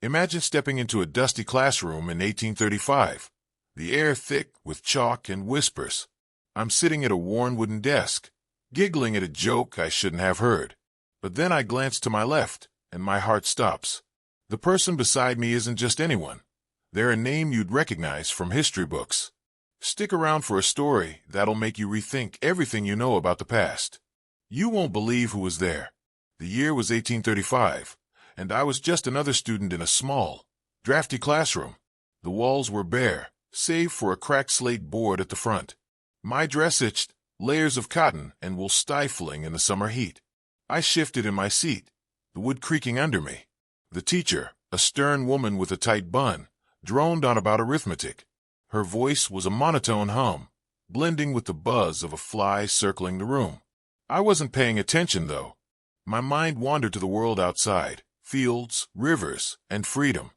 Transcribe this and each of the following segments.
Imagine stepping into a dusty classroom in 1835, the air thick with chalk and whispers. I'm sitting at a worn wooden desk, giggling at a joke I shouldn't have heard. But then I glance to my left, and my heart stops. The person beside me isn't just anyone. They're a name you'd recognize from history books. Stick around for a story that'll make you rethink everything you know about the past. You won't believe who was there. The year was 1835, and I was just another student in a small, drafty classroom. The walls were bare, save for a cracked slate board at the front. My dress itched, layers of cotton and wool stifling in the summer heat. I shifted in my seat, the wood creaking under me. The teacher, a stern woman with a tight bun, droned on about arithmetic. Her voice was a monotone hum, blending with the buzz of a fly circling the room. I wasn't paying attention, though. My mind wandered to the world outside, fields, rivers, and freedom.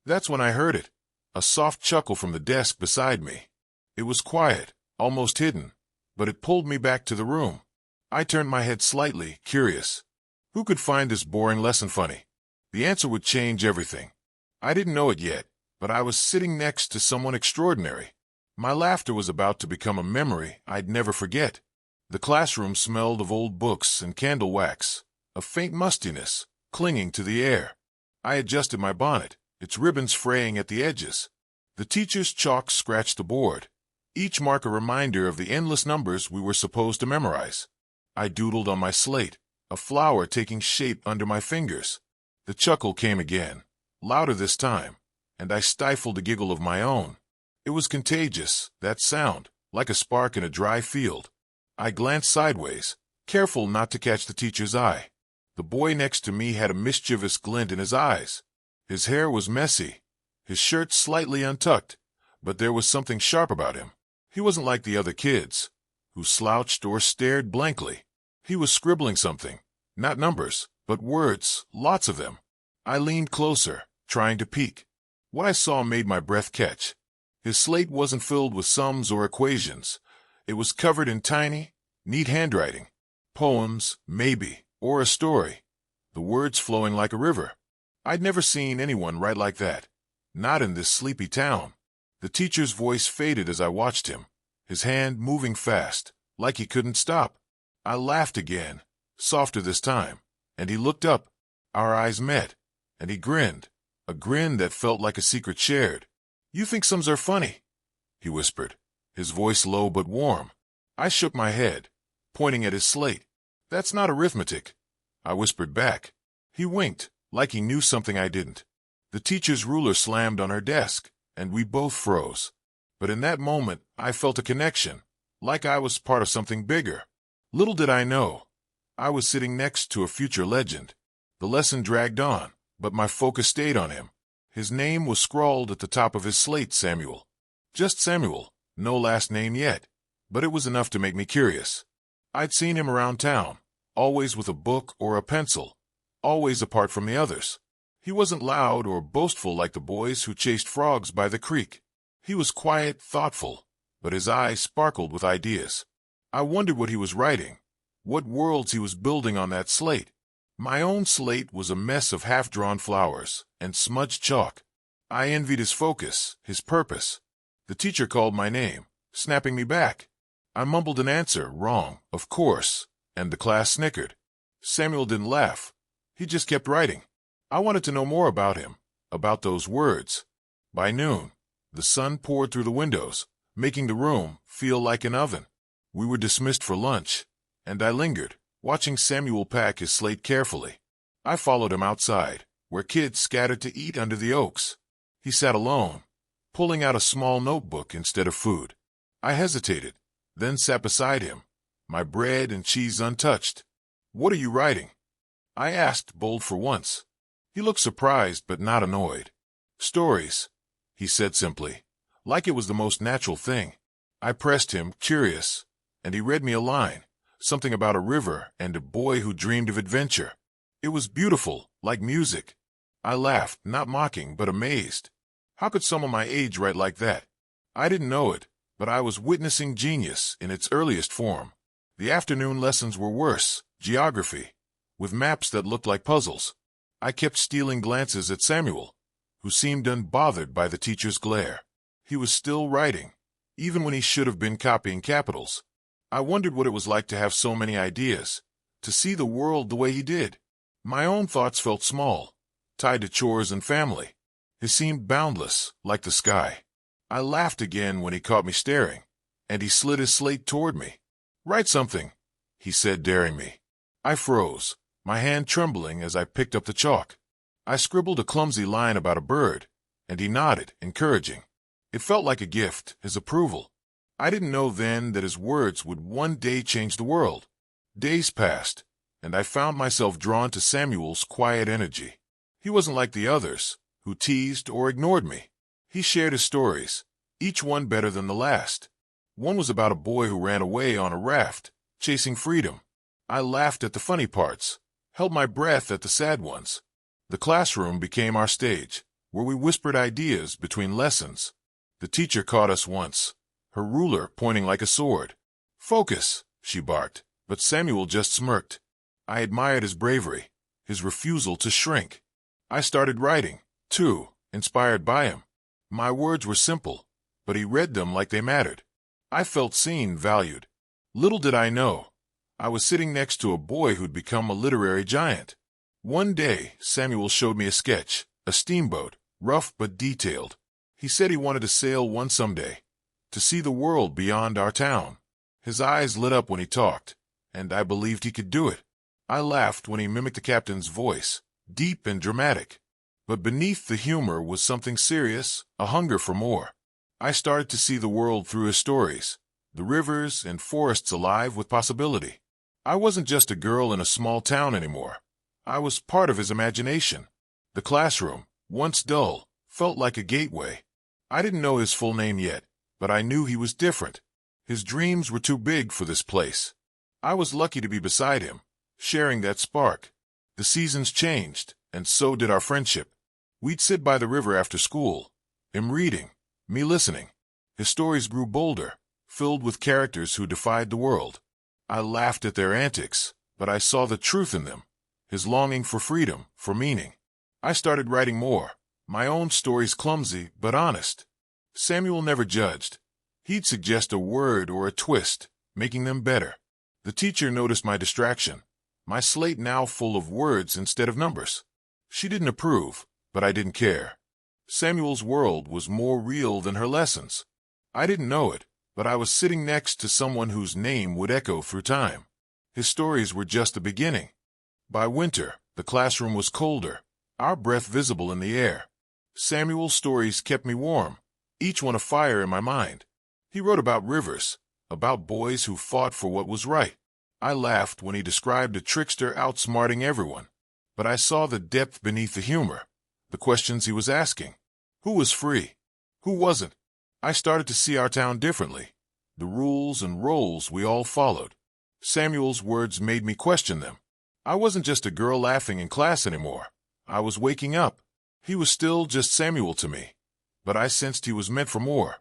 That's when I heard it, a soft chuckle from the desk beside me. It was quiet, almost hidden, but it pulled me back to the room. I turned my head slightly, curious. Who could find this boring lesson funny? The answer would change everything. I didn't know it yet, but I was sitting next to someone extraordinary. My laughter was about to become a memory I'd never forget. The classroom smelled of old books and candle wax, a faint mustiness clinging to the air. I adjusted my bonnet, its ribbons fraying at the edges. The teacher's chalk scratched the board, each mark a reminder of the endless numbers we were supposed to memorize. I doodled on my slate, a flower taking shape under my fingers. The chuckle came again, louder this time, and I stifled a giggle of my own. It was contagious, that sound, like a spark in a dry field. I glanced sideways, careful not to catch the teacher's eye. The boy next to me had a mischievous glint in his eyes. His hair was messy, his shirt slightly untucked, but there was something sharp about him. He wasn't like the other kids, who slouched or stared blankly. He was scribbling something, not numbers, but words, lots of them. I leaned closer, trying to peek. What I saw made my breath catch. His slate wasn't filled with sums or equations. It was covered in tiny, neat handwriting. Poems, maybe, or a story. The words flowing like a river. I'd never seen anyone write like that. Not in this sleepy town. The teacher's voice faded as I watched him, his hand moving fast, like he couldn't stop. I laughed again, softer this time, and he looked up. Our eyes met, and he grinned, a grin that felt like a secret shared. "You think sums are funny?" he whispered, his voice low but warm. I shook my head, pointing at his slate. "That's not arithmetic," I whispered back. He winked, like he knew something I didn't. The teacher's ruler slammed on her desk, and we both froze. But in that moment, I felt a connection, like I was part of something bigger. Little did I know, I was sitting next to a future legend. The lesson dragged on, but my focus stayed on him. His name was scrawled at the top of his slate, Samuel. Just Samuel, no last name yet, but it was enough to make me curious. I'd seen him around town, always with a book or a pencil, always apart from the others. He wasn't loud or boastful like the boys who chased frogs by the creek. He was quiet, thoughtful, but his eyes sparkled with ideas. I wondered what he was writing, what worlds he was building on that slate. My own slate was a mess of half-drawn flowers and smudged chalk. I envied his focus, his purpose. The teacher called my name, snapping me back. I mumbled an answer, wrong, of course, and the class snickered. Samuel didn't laugh. He just kept writing. I wanted to know more about him, about those words. By noon, the sun poured through the windows, making the room feel like an oven. We were dismissed for lunch, and I lingered, watching Samuel pack his slate carefully. I followed him outside, where kids scattered to eat under the oaks. He sat alone, pulling out a small notebook instead of food. I hesitated, then sat beside him, my bread and cheese untouched. "What are you writing?" I asked, bold for once. He looked surprised but not annoyed. "Stories," he said simply, like it was the most natural thing. I pressed him, curious, and he read me a line, something about a river and a boy who dreamed of adventure. It was beautiful, like music. I laughed, not mocking, but amazed. How could someone my age write like that? I didn't know it, but I was witnessing genius in its earliest form. The afternoon lessons were worse, geography, with maps that looked like puzzles. I kept stealing glances at Samuel, who seemed unbothered by the teacher's glare. He was still writing, even when he should have been copying capitals. I wondered what it was like to have so many ideas, to see the world the way he did. My own thoughts felt small, tied to chores and family. His seemed boundless, like the sky. I laughed again when he caught me staring, and he slid his slate toward me. "Write something," he said, daring me. I froze, my hand trembling as I picked up the chalk. I scribbled a clumsy line about a bird, and he nodded, encouraging. It felt like a gift, his approval. I didn't know then that his words would one day change the world. Days passed, and I found myself drawn to Samuel's quiet energy. He wasn't like the others, who teased or ignored me. He shared his stories, each one better than the last. One was about a boy who ran away on a raft, chasing freedom. I laughed at the funny parts, held my breath at the sad ones. The classroom became our stage, where we whispered ideas between lessons. The teacher caught us once, her ruler pointing like a sword. "Focus," she barked, but Samuel just smirked. I admired his bravery, his refusal to shrink. I started writing, too, inspired by him. My words were simple, but he read them like they mattered. I felt seen, valued. Little did I know, I was sitting next to a boy who'd become a literary giant. One day, Samuel showed me a sketch, a steamboat, rough but detailed. He said he wanted to sail one someday, to see the world beyond our town. His eyes lit up when he talked, and I believed he could do it. I laughed when he mimicked the captain's voice, deep and dramatic. But beneath the humor was something serious, a hunger for more. I started to see the world through his stories, the rivers and forests alive with possibility. I wasn't just a girl in a small town anymore. I was part of his imagination. The classroom, once dull, felt like a gateway. I didn't know his full name yet, but I knew he was different. His dreams were too big for this place. I was lucky to be beside him, sharing that spark. The seasons changed, and so did our friendship. We'd sit by the river after school, him reading, me listening. His stories grew bolder, filled with characters who defied the world. I laughed at their antics, but I saw the truth in them, his longing for freedom, for meaning. I started writing more, my own stories clumsy but honest. Samuel never judged. He'd suggest a word or a twist, making them better. The teacher noticed my distraction, my slate now full of words instead of numbers. She didn't approve, but I didn't care. Samuel's world was more real than her lessons. I didn't know it, but I was sitting next to someone whose name would echo through time. His stories were just the beginning. By winter, the classroom was colder, our breath visible in the air. Samuel's stories kept me warm, each one a fire in my mind. He wrote about rivers, about boys who fought for what was right. I laughed when he described a trickster outsmarting everyone, but I saw the depth beneath the humor, the questions he was asking. Who was free? Who wasn't? I started to see our town differently, the rules and roles we all followed. Samuel's words made me question them. I wasn't just a girl laughing in class anymore. I was waking up. He was still just Samuel to me, but I sensed he was meant for more.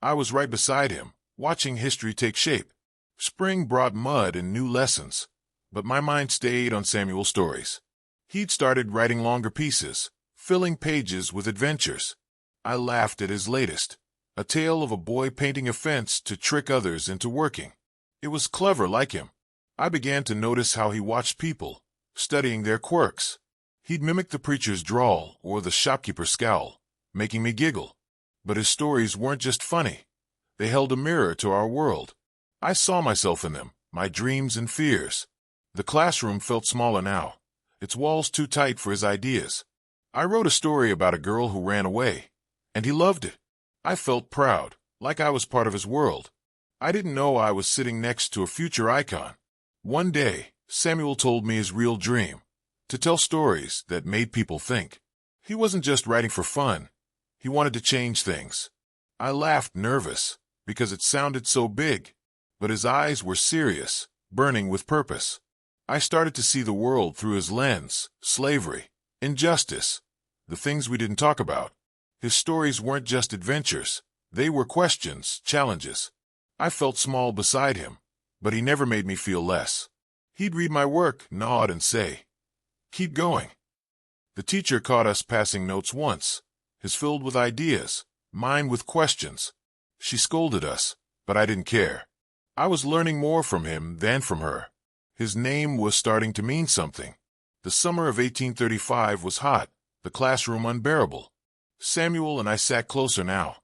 I was right beside him, watching history take shape. Spring brought mud and new lessons, but my mind stayed on Samuel's stories. He'd started writing longer pieces, filling pages with adventures. I laughed at his latest, a tale of a boy painting a fence to trick others into working. It was clever like him. I began to notice how he watched people, studying their quirks. He'd mimic the preacher's drawl or the shopkeeper's scowl, making me giggle. But his stories weren't just funny. They held a mirror to our world. I saw myself in them, my dreams and fears. The classroom felt smaller now, its walls too tight for his ideas. I wrote a story about a girl who ran away, and he loved it. I felt proud, like I was part of his world. I didn't know I was sitting next to a future icon. One day, Samuel told me his real dream, to tell stories that made people think. He wasn't just writing for fun. He wanted to change things. I laughed, nervous, because it sounded so big, but his eyes were serious, burning with purpose. I started to see the world through his lens, slavery, injustice, the things we didn't talk about. His stories weren't just adventures. They were questions, challenges. I felt small beside him, but he never made me feel less. He'd read my work, nod, and say, "Keep going." The teacher caught us passing notes once, his filled with ideas, mine with questions. She scolded us, but I didn't care. I was learning more from him than from her. His name was starting to mean something. The summer of 1835 was hot, the classroom unbearable. Samuel and I sat closer now,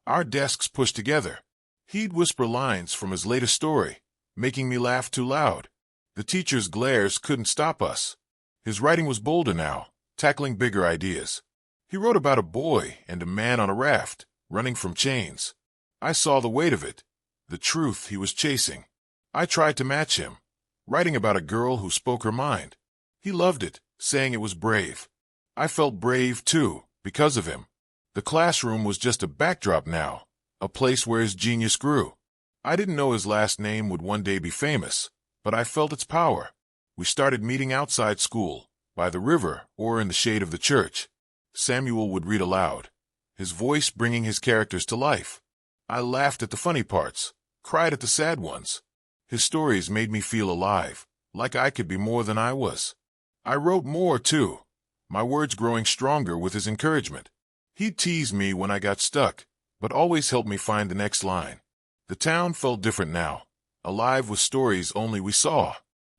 our desks pushed together. He'd whisper lines from his latest story, making me laugh too loud. The teacher's glares couldn't stop us. His writing was bolder now, tackling bigger ideas. He wrote about a boy and a man on a raft, running from chains. I saw the weight of it, the truth he was chasing. I tried to match him, writing about a girl who spoke her mind. He loved it, saying it was brave. I felt brave, too, because of him. The classroom was just a backdrop now, a place where his genius grew. I didn't know his last name would one day be famous, but I felt its power. We started meeting outside school, by the river or in the shade of the church. Samuel would read aloud, his voice bringing his characters to life. I laughed at the funny parts, cried at the sad ones. His stories made me feel alive, like I could be more than I was. I wrote more, too, my words growing stronger with his encouragement. He'd tease me when I got stuck, but always helped me find the next line. The town felt different now, alive with stories only we saw.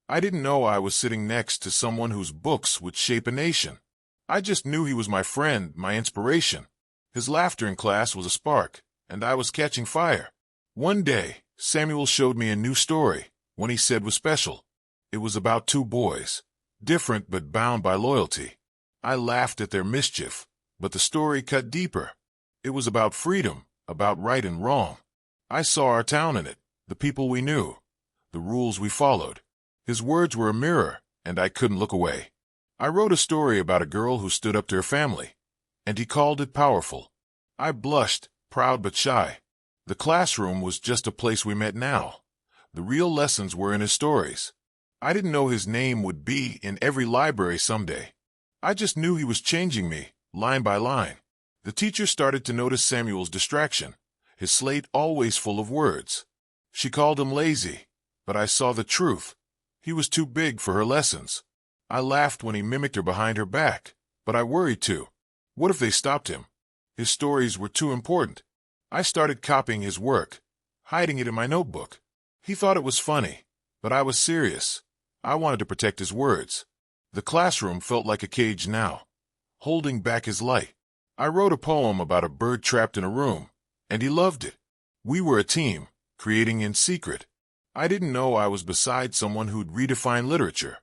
I didn't know I was sitting next to someone whose books would shape a nation. I just knew he was my friend, my inspiration. His laughter in class was a spark, and I was catching fire. One day, Samuel showed me a new story, one he said was special. It was about two boys, different but bound by loyalty. I laughed at their mischief, but the story cut deeper. It was about freedom, about right and wrong. I saw our town in it, the people we knew, the rules we followed. His words were a mirror, and I couldn't look away. I wrote a story about a girl who stood up to her family, and he called it powerful. I blushed, proud but shy. The classroom was just a place we met now. The real lessons were in his stories. I didn't know his name would be in every library someday. I just knew he was changing me, line by line. The teacher started to notice Samuel's distraction, his slate always full of words. She called him lazy, but I saw the truth. He was too big for her lessons. I laughed when he mimicked her behind her back, but I worried too. What if they stopped him? His stories were too important. I started copying his work, hiding it in my notebook. He thought it was funny, but I was serious. I wanted to protect his words. The classroom felt like a cage now, holding back his light. I wrote a poem about a bird trapped in a room, and he loved it. We were a team, creating in secret. I didn't know I was beside someone who'd redefine literature.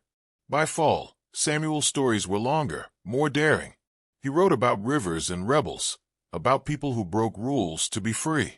By fall, Samuel's stories were longer, more daring. He wrote about rivers and rebels, about people who broke rules to be free.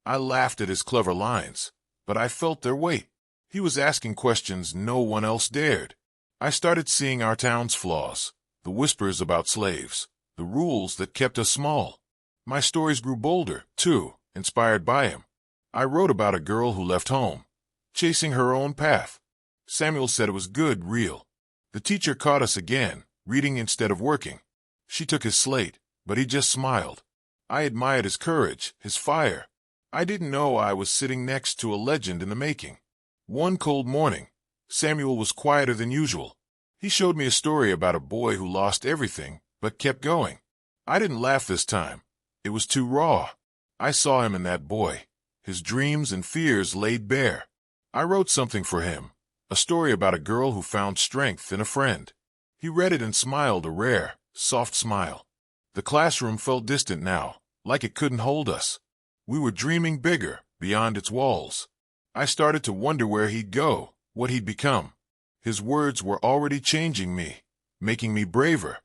I laughed at his clever lines, but I felt their weight. He was asking questions no one else dared. I started seeing our town's flaws, the whispers about slaves, the rules that kept us small. My stories grew bolder, too, inspired by him. I wrote about a girl who left home, chasing her own path. Samuel said it was good, real. The teacher caught us again, reading instead of working. She took his slate, but he just smiled. I admired his courage, his fire. I didn't know I was sitting next to a legend in the making. One cold morning, Samuel was quieter than usual. He showed me a story about a boy who lost everything, but kept going. I didn't laugh this time. It was too raw. I saw him in that boy, his dreams and fears laid bare. I wrote something for him, a story about a girl who found strength in a friend. He read it and smiled, a rare, soft smile. The classroom felt distant now, like it couldn't hold us. We were dreaming bigger, beyond its walls. I started to wonder where he'd go, what he'd become. His words were already changing me, making me braver.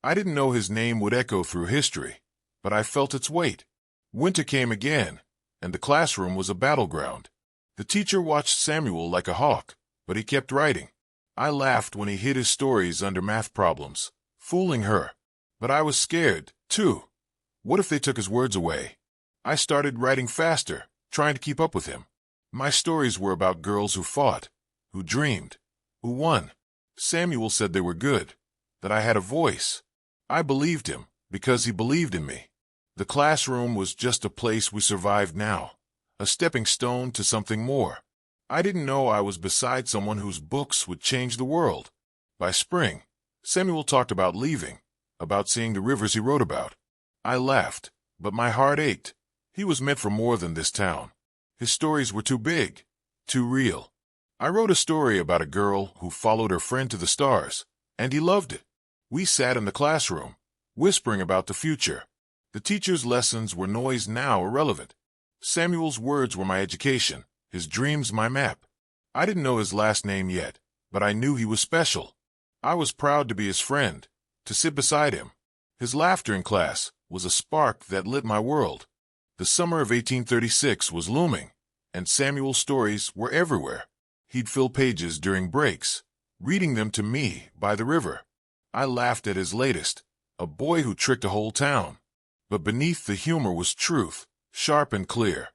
I didn't know his name would echo through history, but I felt its weight. Winter came again, and the classroom was a battleground. The teacher watched Samuel like a hawk, but he kept writing. I laughed when he hid his stories under math problems, fooling her. But I was scared, too. What if they took his words away? I started writing faster, trying to keep up with him. My stories were about girls who fought, who dreamed, who won. Samuel said they were good, that I had a voice. I believed him, because he believed in me. The classroom was just a place we survived now, a stepping stone to something more. I didn't know I was beside someone whose books would change the world. By spring, Samuel talked about leaving, about seeing the rivers he wrote about. I laughed, but my heart ached. He was meant for more than this town. His stories were too big, too real. I wrote a story about a girl who followed her friend to the stars, and he loved it. We sat in the classroom, whispering about the future. The teacher's lessons were noise now irrelevant. Samuel's words were my education, his dreams my map. I didn't know his last name yet, but I knew he was special. I was proud to be his friend, to sit beside him. His laughter in class was a spark that lit my world. The summer of 1836 was looming, and Samuel's stories were everywhere. He'd fill pages during breaks, reading them to me by the river. I laughed at his latest, a boy who tricked a whole town. But beneath the humor was truth, sharp and clear.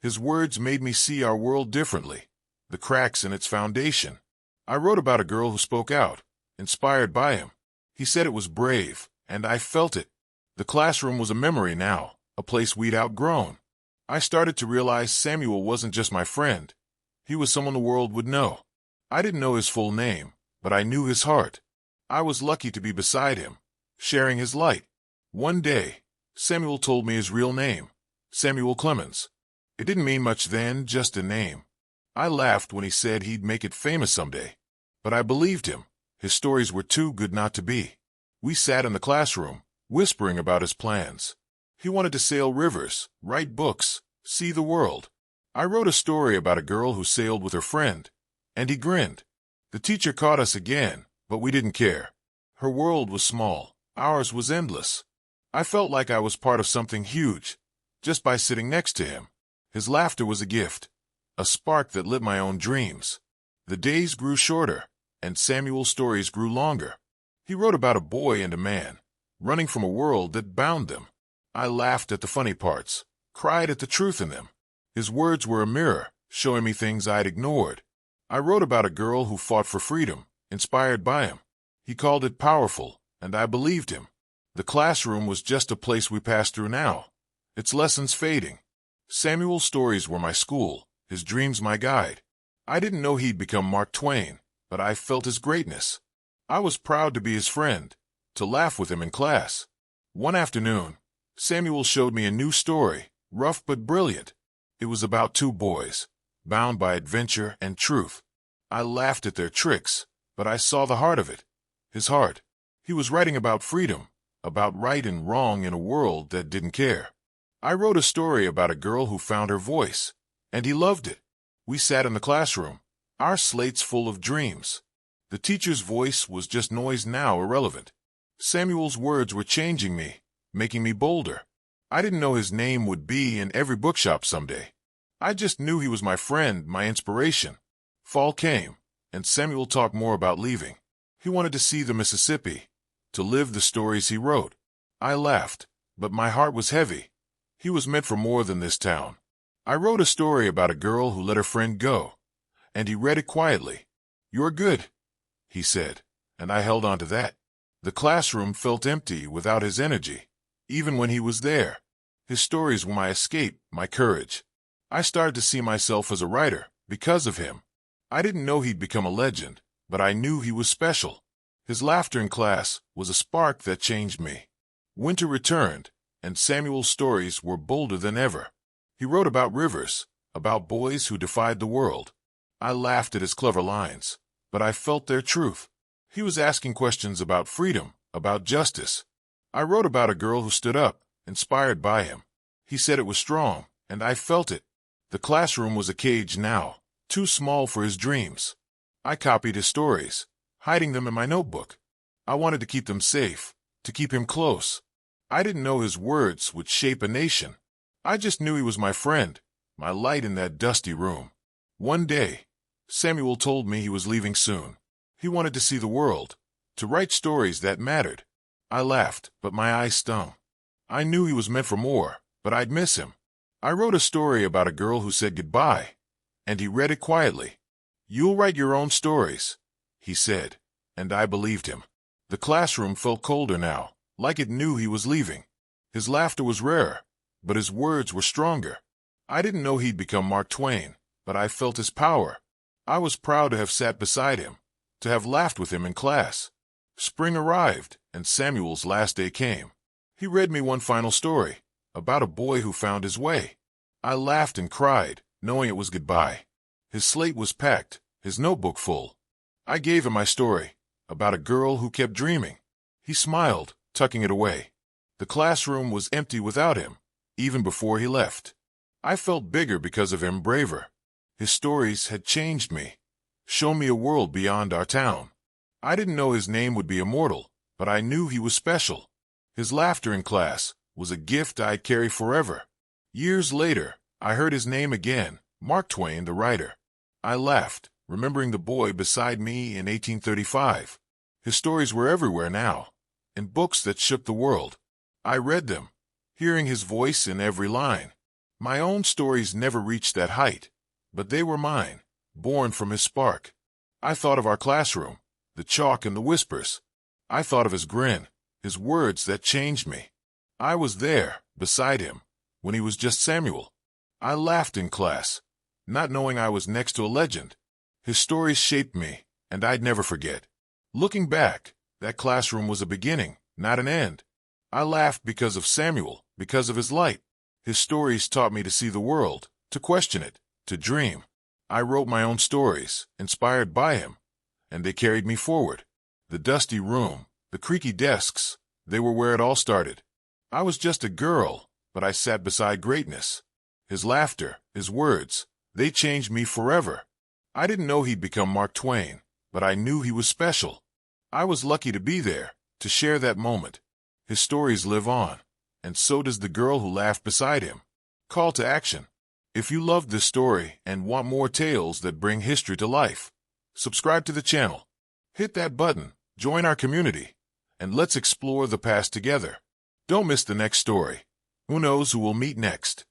His words made me see our world differently, the cracks in its foundation. I wrote about a girl who spoke out, inspired by him. He said it was brave, and I felt it. The classroom was a memory now, a place we'd outgrown. I started to realize Samuel wasn't just my friend. He was someone the world would know. I didn't know his full name, but I knew his heart. I was lucky to be beside him, sharing his light. One day, Samuel told me his real name, Samuel Clemens. It didn't mean much then, just a name. I laughed when he said he'd make it famous someday. But I believed him. His stories were too good not to be. We sat in the classroom, whispering about his plans. He wanted to sail rivers, write books, see the world. I wrote a story about a girl who sailed with her friend, and he grinned. The teacher caught us again, but we didn't care. Her world was small, ours was endless. I felt like I was part of something huge, just by sitting next to him. His laughter was a gift, a spark that lit my own dreams. The days grew shorter, and Samuel's stories grew longer. He wrote about a boy and a man, running from a world that bound them. I laughed at the funny parts, cried at the truth in them. His words were a mirror, showing me things I'd ignored. I wrote about a girl who fought for freedom, inspired by him. He called it powerful, and I believed him. The classroom was just a place we passed through now, its lessons fading. Samuel's stories were my school, his dreams my guide. I didn't know he'd become Mark Twain, but I felt his greatness. I was proud to be his friend, to laugh with him in class. One afternoon, Samuel showed me a new story, rough but brilliant. It was about two boys, bound by adventure and truth. I laughed at their tricks, but I saw the heart of it. His heart. He was writing about freedom, about right and wrong in a world that didn't care. I wrote a story about a girl who found her voice, and he loved it. We sat in the classroom, our slates full of dreams. The teacher's voice was just noise now irrelevant. Samuel's words were changing me, making me bolder. I didn't know his name would be in every bookshop someday. I just knew he was my friend, my inspiration. Fall came, and Samuel talked more about leaving. He wanted to see the Mississippi, to live the stories he wrote. I laughed, but my heart was heavy. He was meant for more than this town. I wrote a story about a girl who let her friend go, and he read it quietly. "You're good," he said, and I held on to that. The classroom felt empty without his energy, even when he was there. His stories were my escape, my courage. I started to see myself as a writer because of him. I didn't know he'd become a legend, but I knew he was special. His laughter in class was a spark that changed me. Winter returned, and Samuel's stories were bolder than ever. He wrote about rivers, about boys who defied the world. I laughed at his clever lines, but I felt their truth. He was asking questions about freedom, about justice. I wrote about a girl who stood up, inspired by him. He said it was strong, and I felt it. The classroom was a cage now, too small for his dreams. I copied his stories, hiding them in my notebook. I wanted to keep them safe, to keep him close. I didn't know his words would shape a nation. I just knew he was my friend, my light in that dusty room. One day, Samuel told me he was leaving soon. He wanted to see the world, to write stories that mattered. I laughed, but my eyes stung. I knew he was meant for more, but I'd miss him. I wrote a story about a girl who said goodbye, and he read it quietly. "You'll write your own stories," he said, and I believed him. The classroom felt colder now, like it knew he was leaving. His laughter was rare, but his words were stronger. I didn't know he'd become Mark Twain, but I felt his power. I was proud to have sat beside him, to have laughed with him in class. Spring arrived, and Samuel's last day came. He read me one final story, about a boy who found his way. I laughed and cried, knowing it was goodbye. His slate was packed, his notebook full. I gave him my story, about a girl who kept dreaming. He smiled, tucking it away. The classroom was empty without him, even before he left. I felt bigger because of him, braver. His stories had changed me, shown me a world beyond our town. I didn't know his name would be immortal, but I knew he was special. His laughter in class was a gift I'd carry forever. Years later, I heard his name again, Mark Twain, the writer. I laughed, remembering the boy beside me in 1835. His stories were everywhere now, in books that shook the world. I read them, hearing his voice in every line. My own stories never reached that height, but they were mine, born from his spark. I thought of our classroom, the chalk and the whispers. I thought of his grin, his words that changed me. I was there, beside him, when he was just Samuel. I laughed in class, not knowing I was next to a legend. His stories shaped me, and I'd never forget. Looking back, that classroom was a beginning, not an end. I laughed because of Samuel, because of his light. His stories taught me to see the world, to question it, to dream. I wrote my own stories, inspired by him, and they carried me forward. The dusty room, the creaky desks, they were where it all started. I was just a girl, but I sat beside greatness. His laughter, his words, they changed me forever. I didn't know he'd become Mark Twain, but I knew he was special. I was lucky to be there, to share that moment. His stories live on, and so does the girl who laughed beside him. Call to action. If you loved this story and want more tales that bring history to life, subscribe to the channel. Hit that button, join our community, and let's explore the past together. Don't miss the next story. Who knows who we'll meet next?